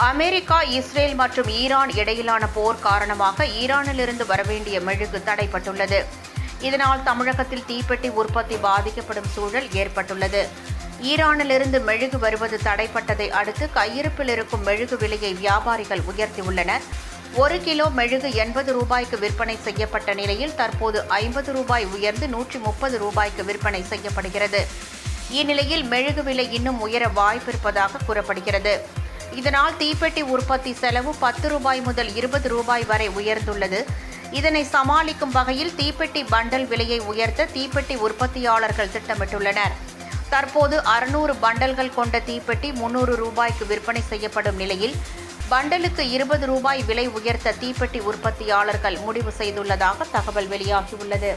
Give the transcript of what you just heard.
America, Israel மற்றும் Iran இடையிலான போர் காரணமாக ஈரானிலிருந்து வரவேண்டிய மெழுகு தடைப்பட்டுள்ளது. இதனால் தமிழகத்தில் தீப்பெட்டி உற்பத்தி பாதிக்கப்படும் சூழல் ஏற்பட்டுள்ளது. ஈரானிலிருந்து மெழுகு வருவது தடைப்பட்டதை அடுத்து கையிருப்பில் இருக்கும் மெழுகு விலையை வியாபாரிகள் உயர்த்தியுள்ளனர். 1 கிலோ மெழுகு 80 ரூபாய்க்கு விற்பனை செய்யப்பட்ட நிலையில் தற்போது 50 ரூபாய் உயர்ந்து 130 ரூபாய்க்கு விற்பனை செய்யப்படுகிறது. இந்நிலையில் மெழுகு விலை இன்னும் உயர வாய்ப்பிருப்பதாக கூறப்படுகிறது. இதனால் தீப்பெட்டி உற்பத்தி செலவு 10 ரூபாய் முதல் 20 ரூபாய் வரை உயர்ந்துள்ளது. இதனை சமாளிக்கும் வகையில் தீப்பெட்டி பண்டல் விலையை உயர்த்த தீப்பெட்டி உற்பத்தியாளர்கள் திட்டமிட்டுள்ளனர். தற்போது 600 பண்டல்கள் கொண்ட தீப்பெட்டி 300 ரூபாய்க்கு விற்பனை செய்யப்படும் நிலையில் பண்டலுக்கு 20 ரூபாய் விலை உயர்த்த தீப்பெட்டி உற்பத்தியாளர்கள் முடிவு செய்துள்ளதாக தகவல் வெளியாகியுள்ளது.